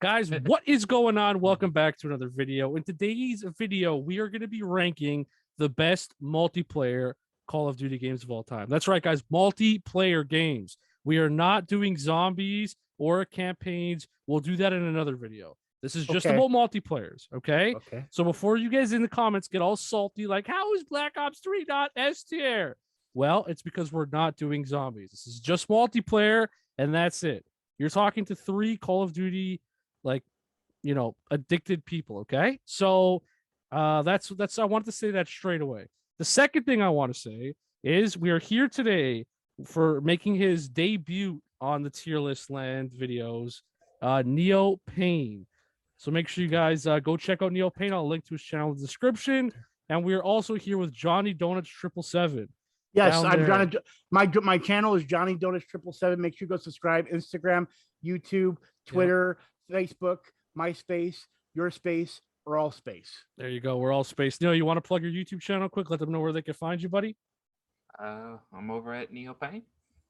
Guys, what is going on? Welcome back to another video. In today's video, we are going to be ranking the best multiplayer Call of Duty games of all time. That's right, guys, multiplayer games. We are not doing zombies or campaigns. We'll do that in another video. This is just about multiplayers, okay? So before you guys in the comments get all salty, like, how is Black Ops 3 not S tier? Well, it's because we're not doing zombies. This is just multiplayer, and that's it. You're talking to 3 Call of Duty, like, you know, addicted people, okay? So that's I want to say that straight away. The second thing I want to say is we are here today for making his debut on the tier list land videos, Neo Payne. So make sure you guys go check out Neo Payne. I'll link to his channel in the description. And we are also here with Johnny Donuts 777. Yes, I'm Johnny. My channel is Johnny Donuts 777. Make sure you go subscribe. Instagram, YouTube, Twitter, Facebook, MySpace, Your Space, or All Space. There you go. We're All Space. Neo, you want to plug your YouTube channel quick? Let them know where they can find you, buddy. I'm over at Neo Payne.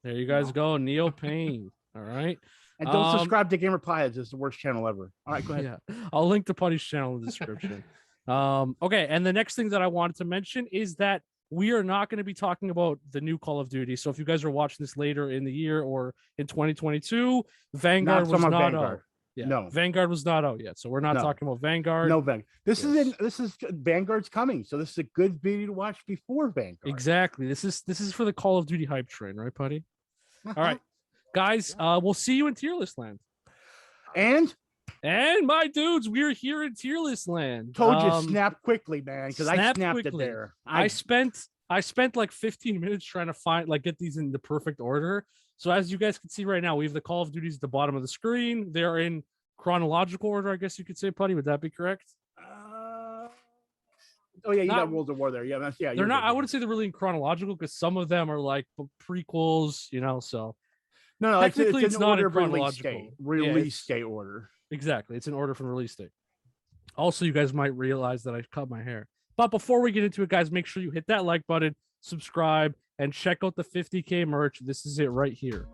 There you guys go, Neo Payne. All right. And don't subscribe to Gamer Pliers. It's the worst channel ever. All right, go ahead. Yeah, I'll link to Putty's channel in the description. Okay, and the next thing that I wanted to mention is that we are not going to be talking about the new Call of Duty. So if you guys are watching this later in the year or in 2022, Vanguard was not out. Yeah, no, Vanguard was not out yet. So we're not talking about Vanguard. No, Vanguard. This is Vanguard's coming. So this is a good video to watch before Vanguard. Exactly. This is for the Call of Duty hype train, right, Putty? All right, guys. We'll see you in tier list land. And my dudes, we're here in tier list land. Told you, snap quickly, man, because I snapped it there. I spent like 15 minutes trying to get these in the perfect order. So as you guys can see right now, we have the Call of Duties at the bottom of the screen. They're in chronological order, I guess you could say, Putty. Would that be correct? Oh yeah, you got World of War there. Yeah, they're not. I wouldn't say they're really in chronological because some of them are like prequels, you know. So no, technically it's not in chronological release date order. Exactly, it's in order from release date. Also, you guys might realize that I cut my hair. But before we get into it, guys, make sure you hit that like button, subscribe, and check out the 50K merch. This is it right here.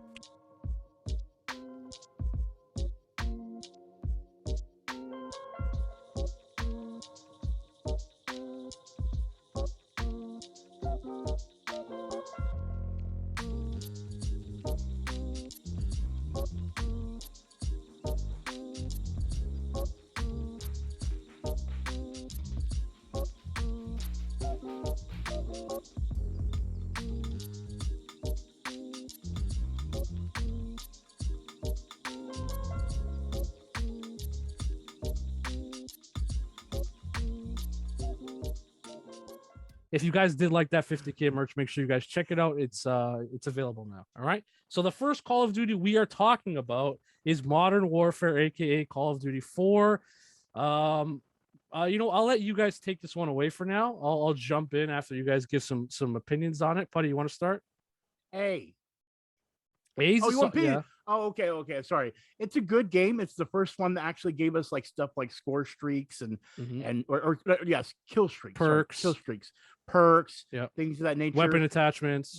If you guys did like that 50K merch, make sure you guys check it out. It's available now. All right. So the first Call of Duty we are talking about is Modern Warfare, aka Call of Duty 4. You know, I'll let you guys take this one away for now. I'll jump in after you guys give some opinions on it. Putty, you want to start? A. A's you want P? Yeah. Oh, okay. Sorry. It's a good game. It's the first one that actually gave us like stuff like score streaks and yes, kill streaks, perks, things of that nature. Weapon attachments.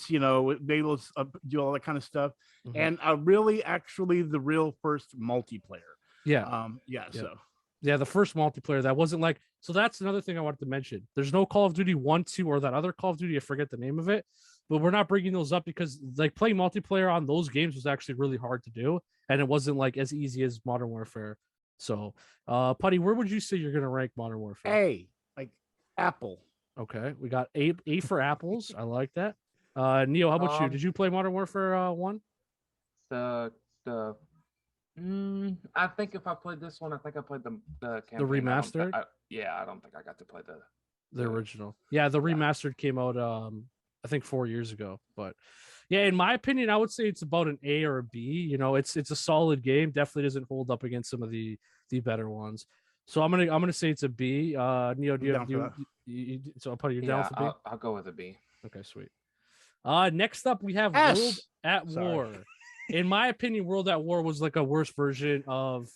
You know, they will do all that kind of stuff. And really, actually, the real first multiplayer. Yeah. So. Yeah, the first multiplayer that wasn't like. So that's another thing I wanted to mention. There's no Call of Duty 1, 2, or that other Call of Duty. I forget the name of it. But we're not bringing those up because like playing multiplayer on those games was actually really hard to do. And it wasn't like as easy as Modern Warfare. So, Putty, where would you say you're going to rank Modern Warfare? A, like Apple. Okay. We got A for apples. I like that. Neo, how about you? Did you play Modern Warfare 1? I think if I played this one, I think I played the campaign. The remastered? I don't think I got to play the original. Yeah, the remastered came out I think 4 years ago. But yeah, in my opinion, I would say it's about an A or a B. You know, it's a solid game. Definitely doesn't hold up against some of the better ones. So I'm gonna say it's a B. Neo, do you so I'll put you down for B? I'll go with a B. Okay, sweet. Next up we have World at War. In my opinion, World at War was like a worse version of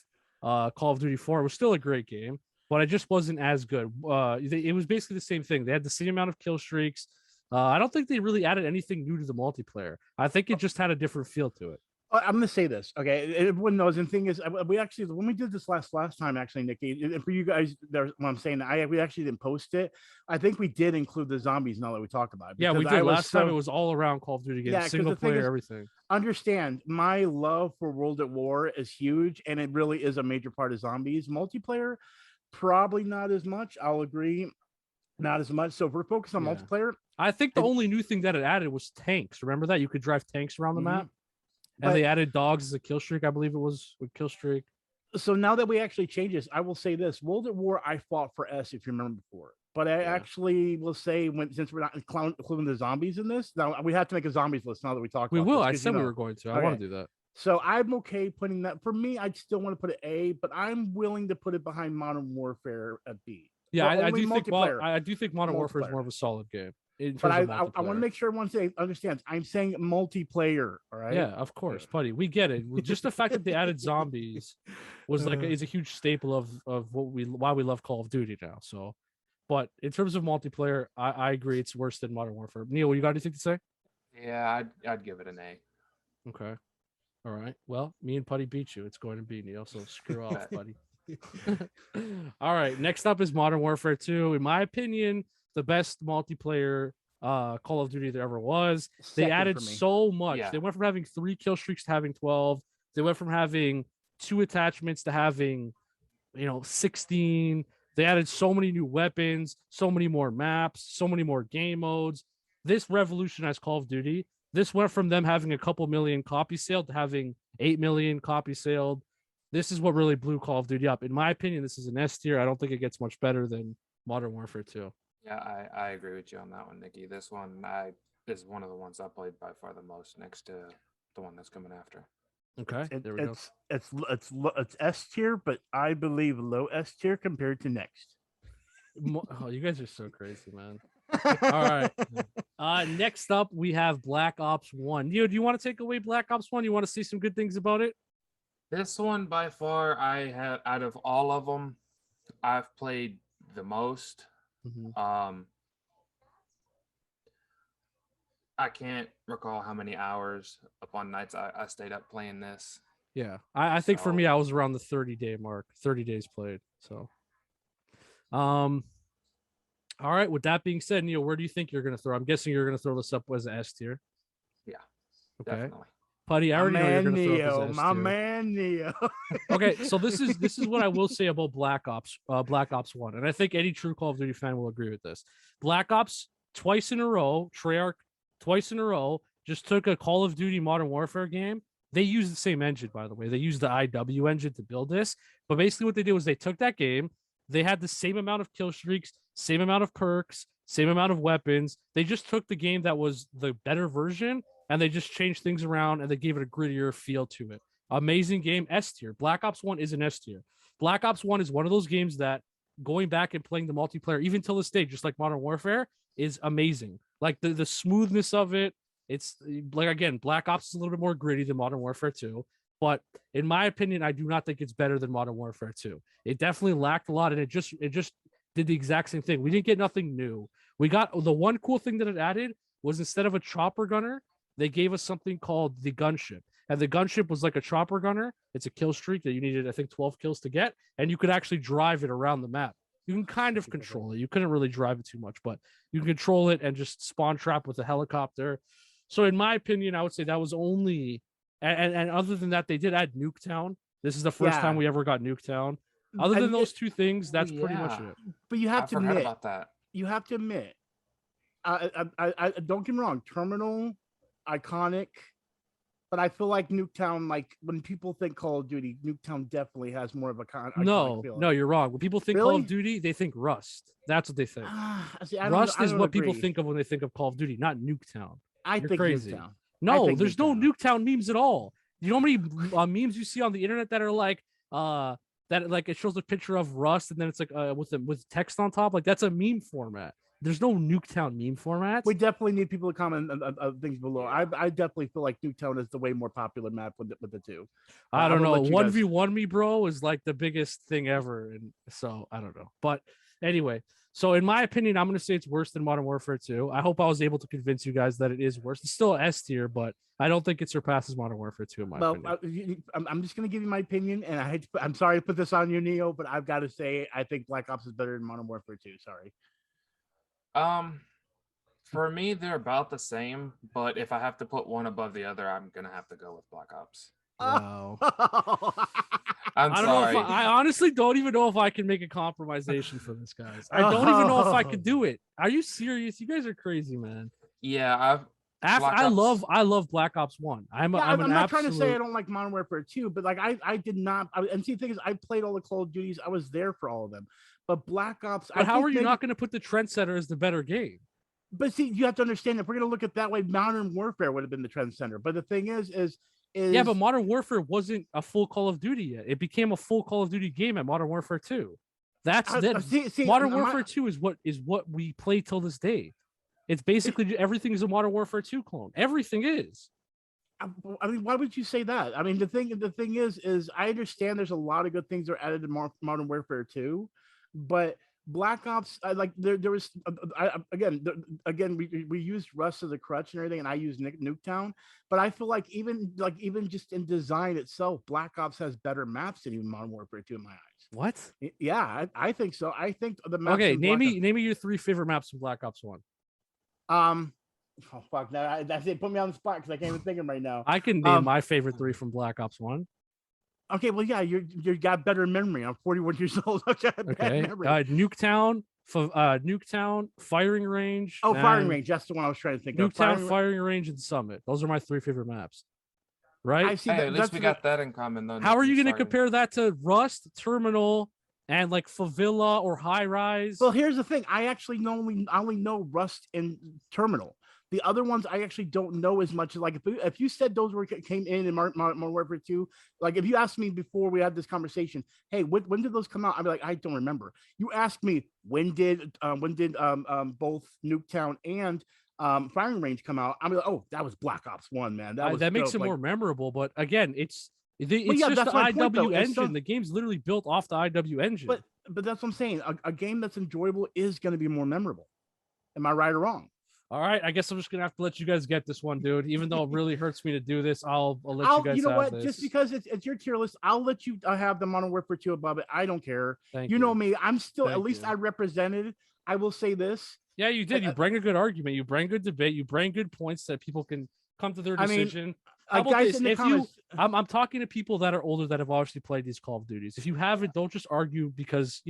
Call of Duty 4. It was still a great game, but it just wasn't as good. It was basically the same thing. They had the same amount of kill streaks. I don't think they really added anything new to the multiplayer. I think it just had a different feel to it. I'm gonna say this, okay? Everyone knows, and the thing is, we actually when we did this last time, actually, Nikki, and for you guys, there's what I'm saying. We actually didn't post it. I think we did include the zombies now that we talked about it. Yeah, we did last time. It was all around Call of Duty games, single player, everything. Understand, my love for World at War is huge, and it really is a major part of zombies. Multiplayer, probably not as much. I'll agree, not as much. So if we're focused on multiplayer, I think the only new thing that it added was tanks. Remember that you could drive tanks around the map. And they added dogs as a kill streak, I believe it was with kill streak. So now that we actually change this, I will say this: World at War, I fought for S, if you remember before. But I actually will say, since we're not including the zombies in this, now we have to make a zombies list. Now that we talked, we about will. This, I said we were going to. I want to do that. So I'm okay putting that. For me, I'd still want to put it A, but I'm willing to put it behind Modern Warfare at B. Yeah, I do think. I do think Modern Warfare is more of a solid game. But I want to make sure everyone understands. I'm saying multiplayer. All right. Yeah, of course, buddy. We get it. Just the fact that they added zombies was is a huge staple of why we love Call of Duty now. So, but in terms of multiplayer, I agree it's worse than Modern Warfare. Neil, you got anything to say? Yeah, I'd give it an A. Okay. All right. Well, me and Putty beat you. It's going to be Neil. So screw off, buddy. All right. Next up is Modern Warfare 2. In my opinion, the best multiplayer Call of Duty there ever was. They added so much. Yeah. They went from having 3 kill streaks to having 12. They went from having 2 attachments to having 16. They added so many new weapons, so many more maps, so many more game modes. This revolutionized Call of Duty. This went from them having a couple million copies sold to having 8 million copies sold. This is what really blew Call of Duty up. In my opinion, this is an S tier. I don't think it gets much better than Modern Warfare 2. Yeah, I agree with you on that one, Nikki. This one is one of the ones I played by far the most, next to the one that's coming after. Okay, there we go. It's S tier, but I believe low S tier compared to next. Oh, you guys are so crazy, man. All right. Next up, we have Black Ops 1. Neo, do you want to take away Black Ops 1? You want to see some good things about it? This one, by far, I have, out of all of them, I've played the most. I can't recall how many hours upon nights I stayed up playing this. Yeah, I think for me, I was around the 30-day mark, 30 days played. So, all right. With that being said, Neil, where do you think you're going to throw? I'm guessing you're going to throw this up as an S tier. Yeah. Okay. Definitely. Putty, I already know you're going to throw up as S tier. My man, Neo. Okay, so this is what I will say about Black Ops 1, and I think any true Call of Duty fan will agree with this. Black Ops twice in a row, Treyarch twice in a row, just took a Call of Duty Modern Warfare game. They used the same engine, by the way. They used the IW engine to build this, but basically what they did was they took that game. They had the same amount of kill streaks, same amount of perks, same amount of weapons. They just took the game that was the better version, and they just changed things around, and they gave it a grittier feel to it. Amazing game, S tier. Black Ops 1 is an S tier. Black Ops 1 is one of those games that going back and playing the multiplayer, even till this day, just like Modern Warfare, is amazing. Like the smoothness of it. It's like, again, Black Ops is a little bit more gritty than Modern Warfare 2. But in my opinion, I do not think it's better than Modern Warfare 2. It definitely lacked a lot, and it just did the exact same thing. We didn't get nothing new. We got the one cool thing that it added was instead of a chopper gunner, they gave us something called the gunship. And the gunship was like a chopper gunner. It's a kill streak that you needed, I think, 12 kills to get. And you could actually drive it around the map. You can kind of control it. You couldn't really drive it too much, but you can control it and just spawn trap with a helicopter. So in my opinion, I would say that was only, and other than that, they did add Nuketown. This is the first time we ever got Nuketown. Other than those two things, that's pretty much it. But you have to admit, about that. You have to admit, I don't get me wrong, Terminal, iconic, but I feel like Nuketown, like when people think Call of Duty, Nuketown definitely has more of a iconic feeling. No, you're wrong. When people think Call of Duty, they think Rust. That's what they think. Rust is what people think of when they think of Call of Duty, not Nuketown. You're think crazy. Nuketown. No, there's no Nuketown memes at all. You know how many memes you see on the internet that are like that like it shows a picture of Rust and then it's like with text on top? Like that's a meme format. There's no Nuketown meme format. We definitely need people to comment on things below. I definitely feel like Nuketown is the way more popular map with the two. I don't know. 1v1 me, bro, is like the biggest thing ever, and so I don't know. But anyway, So in my opinion, I'm going to say it's worse than Modern Warfare 2. I hope I was able to convince you guys that it is worse. It's still S tier, but I don't think it surpasses Modern Warfare 2 in my opinion. I'm just going to give you my opinion, and I'm sorry to put this on you, Neo, but I've got to say I think Black Ops is better than Modern Warfare 2. Sorry. For me, they're about the same, but if I have to put one above the other, I'm gonna have to go with Black Ops. Wow. I'm sorry. I honestly don't even know if I can make a compromisation for this, guys. I don't even know if I could do it. Are you serious? You guys are crazy, man. Yeah, I love Black Ops 1. I'm not trying to say I don't like Modern Warfare 2, but like I did not. And see, the thing is, I played all the Call of Duties. I was there for all of them. But Black Ops. But how are you not going to put the trendsetter as the better game? But see, you have to understand, if we're going to look at that way, Modern Warfare would have been the trendsetter. But the thing is yeah, but Modern Warfare wasn't a full Call of Duty yet. It became a full Call of Duty game at Modern Warfare 2. Modern Warfare 2 is what we play till this day. It's basically everything is a Modern Warfare 2 clone. Everything is. I mean, why would you say that? I mean, the thing is I understand there's a lot of good things that are added to Modern Warfare 2, but Black Ops, like there was again we used Rust as a crutch and everything, and I used Nuketown, but I feel like even just in design itself, Black Ops has better maps than even Modern Warfare 2 in my eyes. What? Yeah, I think so. I think the maps. Okay, name me your 3 favorite maps from Black Ops 1. Oh fuck! Now that's it. Put me on the spot because I can't even think of them right now. I can name my favorite 3 from Black Ops 1. Okay, well, yeah, you got better memory. I'm 41 years old. Okay, Nuketown, firing range. Oh, firing range. That's the one I was trying to think of. Nuketown, firing range, and Summit. Those are my 3 favorite maps. Right? I see. Hey, at least we got that in common, though. How are you going to compare that to Rust, Terminal, and like Favilla or High Rise? Well, here's the thing. I actually only know Rust and Terminal. The other ones I actually don't know as much. Like if you said those came in Modern Warfare 2, like if you asked me before we had this conversation, hey, when did those come out? I'd be like, I don't remember. You asked me when did both Nuketown and Firing Range come out? I'm like, oh, that was Black Ops 1, man. That makes it more memorable. But again, it's just the IW engine. The game's literally built off the IW engine. But that's what I'm saying. A game that's enjoyable is going to be more memorable. Am I right or wrong? All right, I guess I'm just gonna have to let you guys get this one, dude. Even though it really hurts me to do this, I'll let you guys. You know what? This. Just because it's your tier list, I'll let you have the Modern Warfare 2 above it. I don't care. You know me. I'm still at least I represented. I will say this. Yeah, you did. You bring a good argument. You bring good debate. You bring good points that people can come to their decision. How about guys this? I'm talking to people that are older that have obviously played these Call of Duties. If you haven't, don't just argue because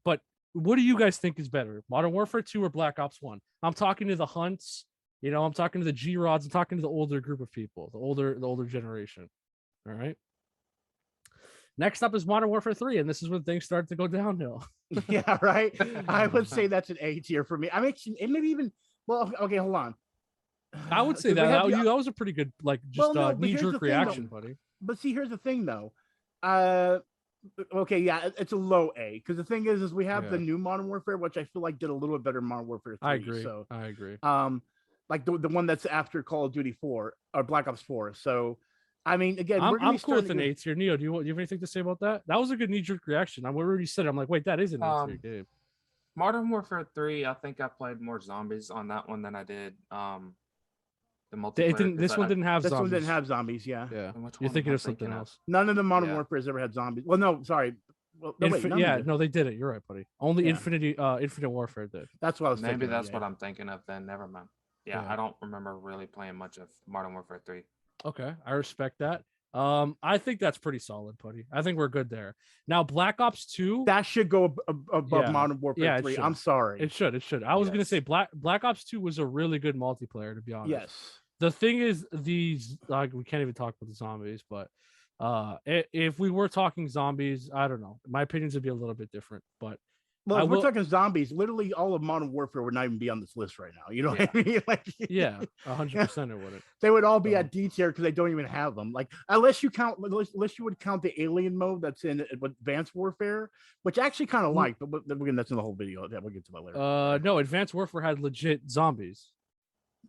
But what do you guys think is better, Modern Warfare 2 or Black Ops 1? I'm talking to the Hunts. I'm talking to the G-Rods. I'm talking to the older group of people, the older generation. All right. Next up is Modern Warfare 3, and this is when things start to go downhill. Yeah, right. I would say that's an A tier for me. I mean, it maybe even. Well, okay, hold on. I would say that was a pretty good knee-jerk reaction, buddy. But see, here's the thing, though. Okay, yeah, it's a low A because the thing is we have the new Modern Warfare, which I feel like did a little bit better Modern Warfare 3. I agree. So I agree. Like the one that's after Call of Duty 4 or Black Ops 4. So, I mean, again, I'm cool with an A tier. Neo, do you have anything to say about that? That was a good knee-jerk reaction. I already said it. I'm like, wait, that is an A tier game. Modern Warfare 3, I think I played more zombies on that one than I did the multiplayer. This one didn't have zombies. This one didn't have zombies, yeah. Yeah. You're thinking of something else. None of the Modern Warfare's ever had zombies. Well, no, sorry. Well, no, they did it. You're right, buddy. Only Infinite Warfare did. That's what I was thinking. Maybe that's what I'm thinking of then. Never mind. Yeah, I don't remember really playing much of Modern Warfare 3. Okay, I respect that. I think that's pretty solid, buddy. I think we're good there. Now, Black Ops 2. That should go above Modern Warfare 3. I'm sorry. It should. I was going to say Black Ops 2 was a really good multiplayer, to be honest. Yes. The thing is, we can't even talk about the zombies, but if we were talking zombies, I don't know. My opinions would be a little bit different, but well, if we're talking zombies, literally all of Modern Warfare would not even be on this list right now. You know what I mean? Like, 100% it wouldn't. They would all be at D tier because they don't even have them. Like, unless you would count the alien mode that's in Advanced Warfare, which I actually kind of like, but again, that's in the whole video. That we'll get to that later. No, Advanced Warfare had legit zombies.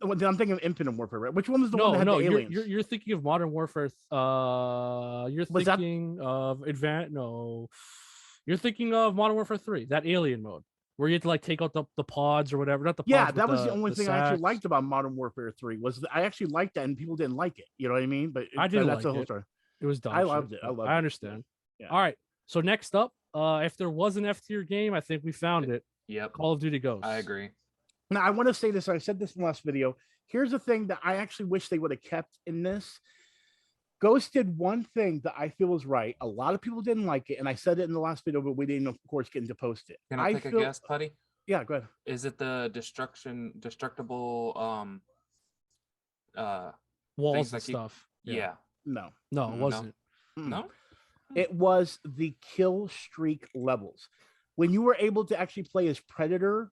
Well, I'm thinking of Infinite Warfare. Right? Which one was the one that had the aliens? You're thinking of Modern Warfare. You're thinking of Advanced. No. You're thinking of Modern Warfare 3, that alien mode. where you had to like take out the pods or whatever. Not the pods. Yeah, that was the only thing sacks. I actually liked about Modern Warfare 3 was I actually liked that, and people didn't like it. You know what I mean? But I did that's like the whole it. story. It was dumb. I loved it. I loved it. I understand. Yeah. All right. So next up, if there was an F tier game, I think we found it. Yep. Call of Duty Ghosts. I agree. Now I want to say this. I said this in the last video. Here's the thing that I actually wish they would have kept in this. Ghost did one thing that I feel was right. A lot of people didn't like it, and I said it in the last video, but we didn't, of course, get to post it. Can I take a guess, Putty? Yeah, go ahead. Is it the destructible walls and stuff? Yeah. No, it wasn't. No. It was the kill streak levels. When you were able to actually play as Predator,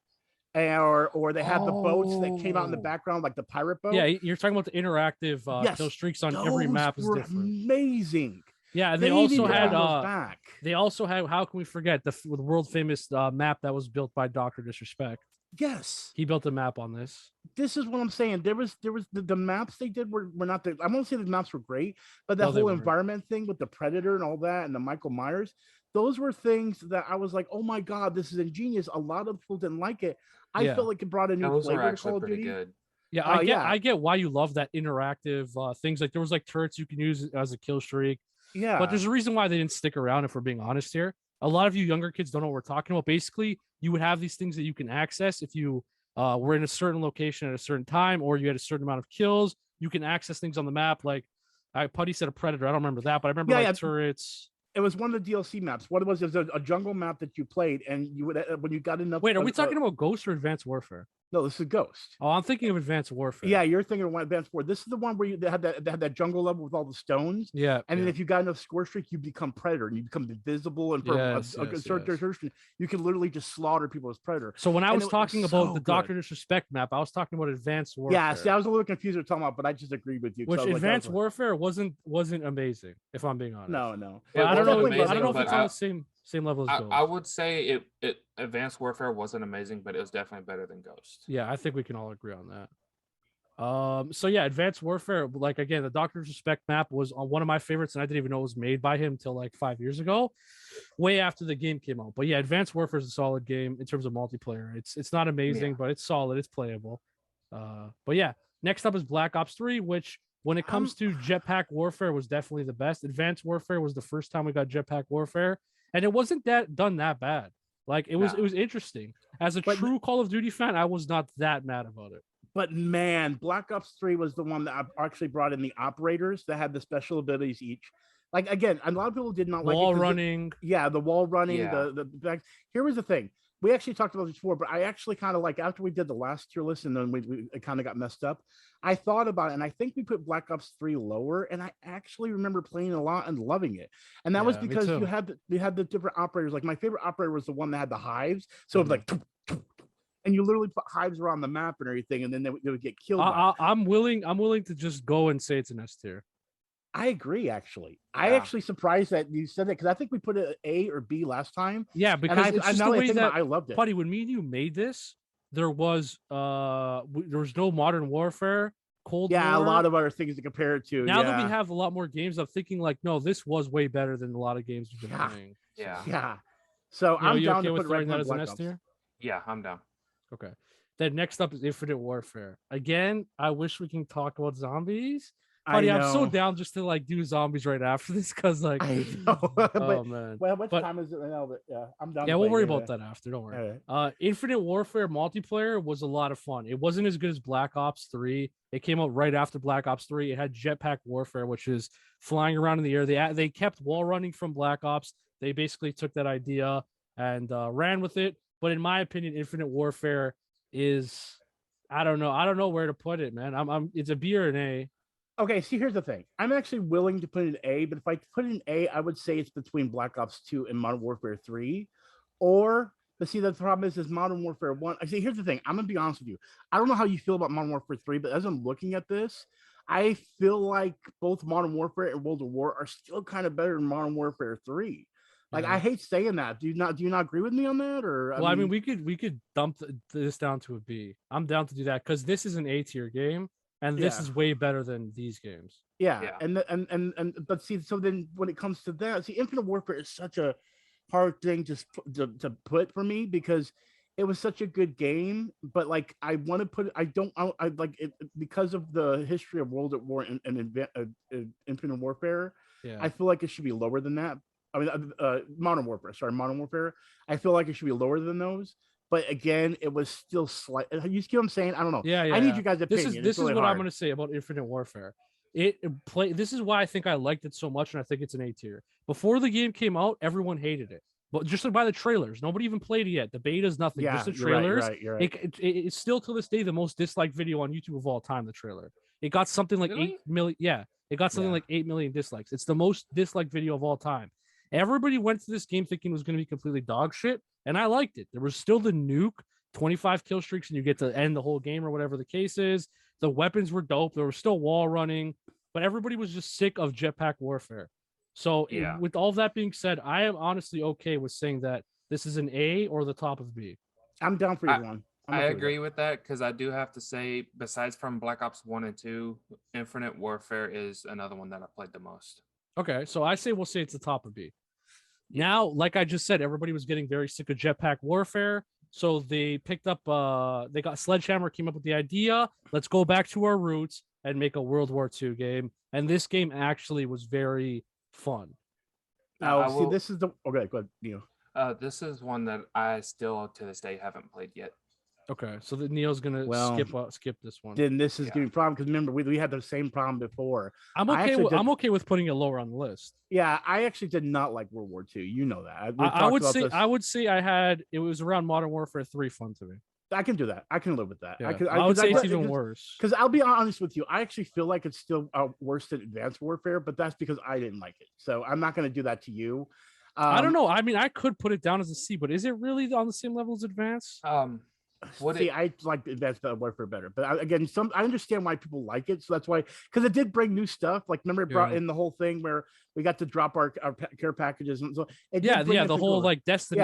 or they had the boats that came out in the background, like the pirate boat. Yeah, you're talking about the interactive kill streaks on every map is different. Amazing. Yeah, and they also had how can we forget the world famous map that was built by Dr. Disrespect? Yes, he built a map on this. This is what I'm saying. There was the maps they did were not the. I won't say the maps were great, but that whole environment thing with the Predator and all that, and the Michael Myers, those were things that I was like, oh my god, this is ingenious. A lot of people didn't like it. I felt like it brought a new flavor to Call of Duty. Good. Yeah, I get why you love that interactive things. Like there was like turrets you can use as a kill streak. Yeah, but there's a reason why they didn't stick around. If we're being honest here, a lot of you younger kids don't know what we're talking about. Basically, you would have these things that you can access if you were in a certain location at a certain time, or you had a certain amount of kills. You can access things on the map. Like Putty said, a Predator. I don't remember that, but I remember turrets. It was one of the DLC maps. What it was a jungle map that you played, and you would when you got enough. Wait, are we talking about Ghost or Advanced Warfare? No, this is Ghost. Oh, I'm thinking of Advanced Warfare. Yeah, you're thinking of Advanced Warfare. This is the one where they had that jungle level with all the stones. Yeah, and then if you got enough score streak, you become Predator, and you become invisible. And for a certain you can literally just slaughter people as Predator. So when I was talking about the Dr. Disrespect map, I was talking about Advanced Warfare. Yeah, see, I was a little confused with talking about, but I just agreed with you. Which Advanced Warfare wasn't amazing, if I'm being honest. No. I don't know if it's on the same level as Ghost. I would say it Advanced Warfare wasn't amazing, but it was definitely better than Ghost. Yeah, I think we can all agree on that. So yeah, Advanced Warfare, like again, the Dr. Disrespect map was one of my favorites, and I didn't even know it was made by him until like 5 years ago, way after the game came out. But yeah, Advanced Warfare is a solid game in terms of multiplayer. It's not amazing, but it's solid. It's playable. But yeah, next up is Black Ops 3, which when it comes to Jetpack Warfare was definitely the best. Advanced Warfare was the first time we got Jetpack Warfare, and it wasn't done that bad. Like it was interesting. As a true Call of Duty fan, I was not that mad about it. But man, Black Ops 3 was the one that I actually brought in the operators that had the special abilities each. Like again, a lot of people did not like wall running. The wall running. The back. Here was the thing. We actually talked about this before, but I actually kind of like after we did the last tier list and then we kind of got messed up. I thought about it, and I think we put Black Ops 3 lower, and I actually remember playing a lot and loving it. And that was because you had the different operators. Like my favorite operator was the one that had the hives. So it was like, and you literally put hives around the map and everything, and then they would get killed. I'm willing to just go and say it's an S tier. I agree, actually. I actually surprised that you said that because I think we put it A or B last time. Yeah, because it's just the way that I loved it. Buddy, when me and you made this, there was no Modern Warfare, Cold War. A lot of other things to compare it to. Now that we have a lot more games, I'm thinking like, no, this was way better than a lot of games we've been playing. Yeah. So I'm down to put throwing that as an S tier. Yeah, I'm down. Okay. Then next up is Infinite Warfare. Again, I wish we can talk about zombies. Buddy, I'm so down just to like do zombies right after this because like I know. Oh man. Well, what time is it right now? But yeah, I'm done. Yeah, we'll worry about that after. Don't worry. Right. Infinite Warfare multiplayer was a lot of fun. It wasn't as good as Black Ops 3. It came out right after Black Ops 3. It had Jetpack Warfare, which is flying around in the air. They kept wall running from Black Ops. They basically took that idea and ran with it. But in my opinion, Infinite Warfare is I don't know where to put it, man. It's a B or an A. Okay, see, here's the thing. I'm actually willing to put it in A, but if I put it in A, I would say it's between Black Ops 2 and Modern Warfare 3. But see, the problem is Modern Warfare 1. See, here's the thing. I'm going to be honest with you. I don't know how you feel about Modern Warfare 3, but as I'm looking at this, I feel like both Modern Warfare and World of War are still kind of better than Modern Warfare 3. Like, I hate saying that. Do you not agree with me on that? Or I mean, we could dump this down to a B. I'm down to do that because this is an A tier game. And this is way better than these games. Yeah. But see, so then when it comes to that, see, Infinite Warfare is such a hard thing to put for me because it was such a good game, but like I want to put I like it because of the history of World at War and Infinite Warfare. Yeah. I feel like it should be lower than that. I mean, Modern Warfare. Sorry, Modern Warfare. I feel like it should be lower than those. But again, it was still slight. You see what I'm saying? I don't know. Yeah, I need you guys' opinion. This really is what hard. I'm going to say about Infinite Warfare. This is why I think I liked it so much, and I think it's an A tier. Before the game came out, everyone hated it. But just like by the trailers, nobody even played it yet. The beta's nothing. Yeah, just the trailers. You're right. It's still to this day the most disliked video on YouTube of all time. The trailer. It got something like 8 million. Yeah, it got something like 8 million dislikes. It's the most disliked video of all time. Everybody went to this game thinking it was going to be completely dog shit, and I liked it. There was still the nuke, 25 kill streaks, and you get to end the whole game or whatever the case is. The weapons were dope. There was still wall running, but everybody was just sick of jetpack warfare. So with all that being said, I am honestly okay with saying that this is an A or the top of B. I'm down for either one. I agree with that because I do have to say, besides from Black Ops 1 and 2, Infinite Warfare is another one that I played the most. Okay, so we'll say it's the top of B. Now, like I just said, everybody was getting very sick of jetpack warfare. So they picked up, they got Sledgehammer, came up with the idea. Let's go back to our roots and make a World War II game. And this game actually was very fun. Now, this is the okay. Go ahead, Neil. This is one that I still to this day haven't played yet. Okay, so Neil's gonna skip this one. Then this is gonna be a problem because remember we had the same problem before. I'm okay with putting it lower on the list. Yeah, I actually did not like World War II. You know that. I would say it was around Modern Warfare 3 fun to me. I can do that. I can live with that. Yeah. I would say it's even worse. Because I'll be honest with you, I actually feel like it's still worse than Advanced Warfare, but that's because I didn't like it. So I'm not going to do that to you. I don't know. I mean, I could put it down as a C, but is it really on the same level as Advanced? I like Advanced Warfare better, but again, I understand why people like it. So that's why, because it did bring new stuff. Like, remember, it brought in the whole thing where we got to drop our care packages, and so the whole like Destiny.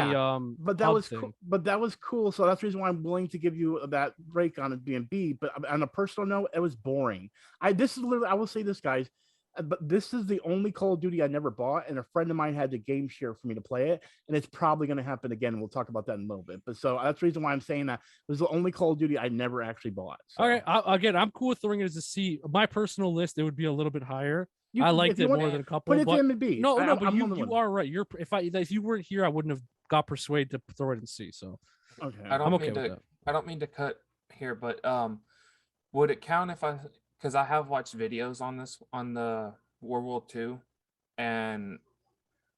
But that was cool. But that was cool. So that's the reason why I'm willing to give you that break on it being B. But on a personal note, it was boring. I will say this, guys. But this is the only Call of Duty I never bought, and a friend of mine had the game share for me to play it, and it's probably going to happen again. We'll talk about that in a little bit. But so that's the reason why I'm saying that it was the only Call of Duty I never actually bought. So. All right, again, I'm cool with throwing it as a C. My personal list, it would be a little bit higher. I liked it more than a couple. Put it to M and B. No, but you are right. If you weren't here, I wouldn't have got persuaded to throw it in C. So okay, I'm okay with that. I don't mean to cut here, but would it count if because I have watched videos on the World War II, and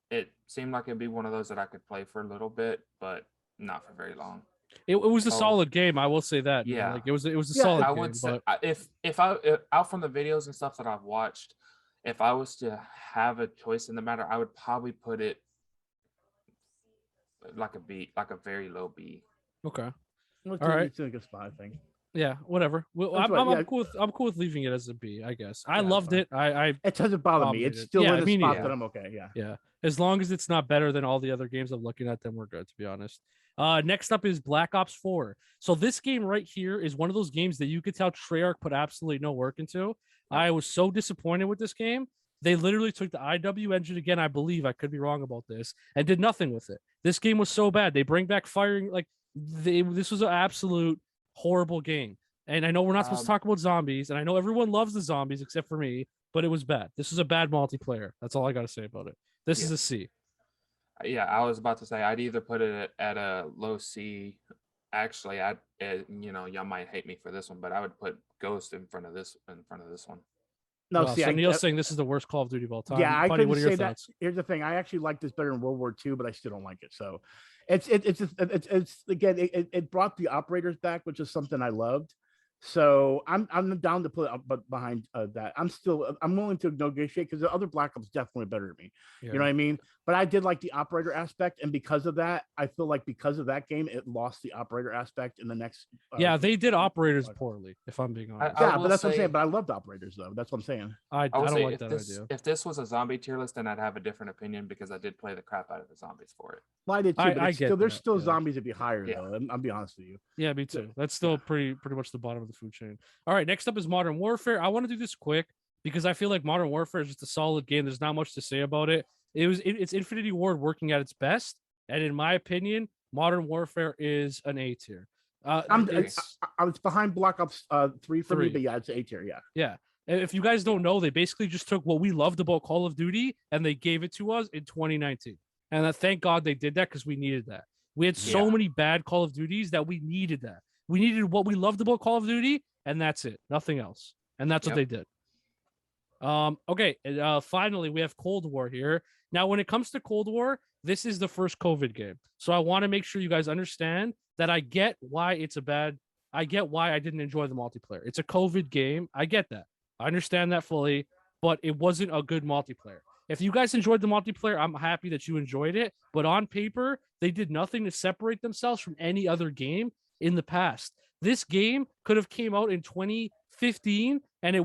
it seemed like it'd be one of those that I could play for a little bit, but not for very long. It was a solid game, I will say that. Yeah, like it was a solid game. Would say, if out from the videos and stuff that I've watched, if I was to have a choice in the matter, I would probably put it like a B, like a very low B. Okay. All right. It's a good spot, I think. Yeah, whatever. Well, I'm cool with leaving it as a B, I guess. I loved it. It doesn't bother me. It's still in a spot that I'm okay. Yeah. As long as it's not better than all the other games I'm looking at, then we're good, to be honest. Next up is Black Ops 4. So this game right here is one of those games that you could tell Treyarch put absolutely no work into. I was so disappointed with this game. They literally took the IW engine again, I believe. I could be wrong about this, and did nothing with it. This game was so bad. They bring back firing this was an absolute horrible game. And I know we're not supposed to talk about zombies, and I know everyone loves the zombies except for me, but it was bad. This was a bad multiplayer. That's all I got to say about it. This is a C. Yeah, I was about to say I'd either put it at a low C. Actually, y'all might hate me for this one, but I would put Ghost in front of this one. No, so Neil's saying this is the worst Call of Duty of all time. Yeah, I couldn't say that. Thoughts? Here's the thing: I actually like this better in World War II, but I still don't like it. So, it's again, it brought the operators back, which is something I loved. So I'm down to put up behind that. I'm willing to negotiate because the other Black Ops definitely better than me. Yeah. You know what I mean? But I did like the operator aspect, and because of that, I feel like because of that game, it lost the operator aspect in the next. They did operators poorly, if I'm being honest. But that's what I'm saying. But I loved operators though. That's what I'm saying. I don't like that idea. If this was a zombie tier list, then I'd have a different opinion because I did play the crap out of the zombies for it. Well, I did too. But there's still zombies to be higher though. I'll be honest with you. Yeah, me too. That's still pretty much the bottom of the food chain. All right, next up is Modern Warfare. I want to do this quick because I feel like Modern Warfare is just a solid game. There's not much to say about it. It's Infinity Ward working at its best, and in my opinion, Modern Warfare is an A tier. I was behind Black Ops 3 for me, but yeah, it's A tier. Yeah. Yeah. If you guys don't know, they basically just took what we loved about Call of Duty and they gave it to us in 2019. And thank God they did that because we needed that. We had so many bad Call of Duties that we needed that. We needed what we loved about Call of Duty, and that's it. Nothing else. And that's what they did. Okay. Finally, we have Cold War here. Now, when it comes to Cold War, this is the first COVID game. So I want to make sure you guys understand that I get why it's I get why I didn't enjoy the multiplayer. It's a COVID game. I get that. I understand that fully, but it wasn't a good multiplayer. If you guys enjoyed the multiplayer, I'm happy that you enjoyed it. But on paper, they did nothing to separate themselves from any other game in the past. This game could have came out in 2015, and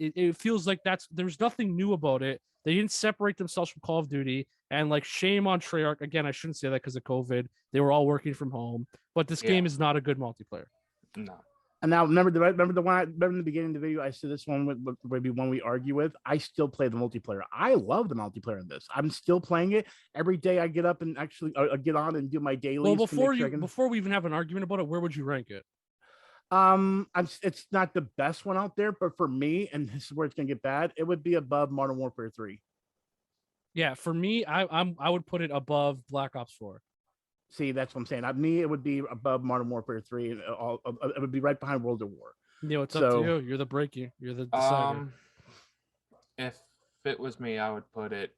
it feels like there's nothing new about it. They didn't separate themselves from Call of Duty, and like shame on Treyarch. Again, I shouldn't say that because of COVID. They were all working from home, but this game is not a good multiplayer. No. And now remember in the beginning of the video, I said this one would be one we argue with. I still play the multiplayer. I love the multiplayer in this. I'm still playing it every day. I get up and actually get on and do my dailies. Well, before we even have an argument about it, where would you rank it? It's not the best one out there, but for me, and this is where it's gonna get bad, it would be above Modern Warfare 3. Yeah, for me, I would put it above Black Ops 4. See, that's what I'm saying. Me, it would be above Modern Warfare 3. And it would be right behind World at War. Yeah, it's up to you. You're the breaker. You're the decider. If it was me, I would put it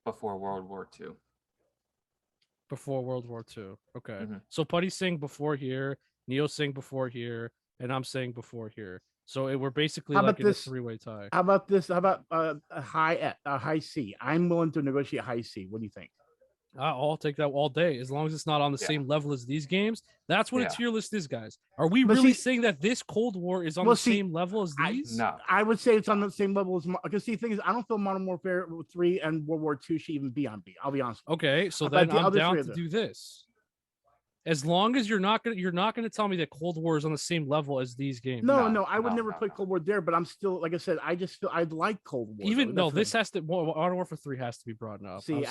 before World War II. Before World War II. Okay. Mm-hmm. So Putty's saying before here, Neo's saying before here, and I'm saying before here. So we're basically like in a three-way tie. How about this? How about a high C? I'm willing to negotiate high C. What do you think? I'll take that all day as long as it's not on the same level as these games. That's what a tier list is, guys. Are we really saying that this Cold War is on the same level as these? No, I would say it's on the same level as because the thing is, I don't feel Modern Warfare 3 and World War II should even be on B. I'll be honest. Okay, so then I'm down to do this. As long as you're not gonna tell me that Cold War is on the same level as these games. No, I would never put Cold War there, but I'm still, like I said, I just feel I'd like Cold War. This has to Modern Warfare 3 has to be brought up. See,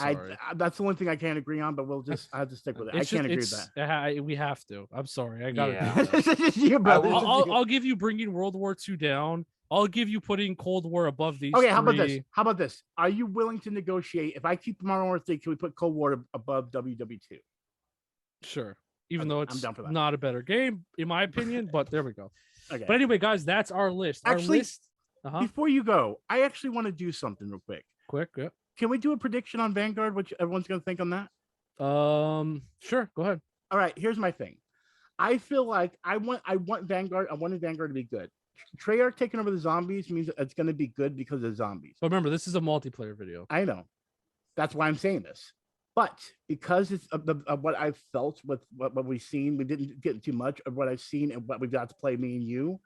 that's the only thing I can't agree on, but I have to stick with it. I can't agree with that. We have to. I'm sorry. I gotta. I'll give you bringing World War II down. I'll give you putting Cold War above these. Okay, how about this? Are you willing to negotiate? If I keep Modern Warfare 3, can we put Cold War above WW2? Sure. Even though it's not a better game, in my opinion, but there we go. Okay. But anyway, guys, that's our list. Actually, before you go, I actually want to do something real quick. Yeah. Can we do a prediction on Vanguard, which everyone's going to think on that? Sure. Go ahead. All right. Here's my thing. I feel like I want Vanguard. I wanted Vanguard to be good. Treyarch taking over the zombies means it's going to be good because of zombies. But remember, this is a multiplayer video. I know. That's why I'm saying this. But because it's of what I've felt with what we've seen, we didn't get too much of what I've seen and what we got to play, me and you.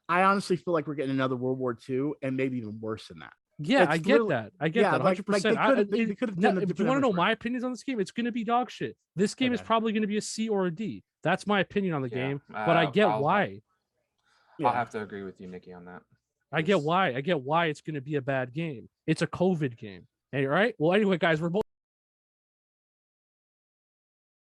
I honestly feel like we're getting another World War II and maybe even worse than that. Yeah, I get that. I get that 100%. If you want to know my opinions on this game, it's going to be dog shit. This game is probably going to be a C or a D. That's my opinion on the game, but I get why. I'll have to agree with you, Nikki, on that. I get why. I get why it's going to be a bad game. It's a COVID game. All right. Well, anyway, guys, we're both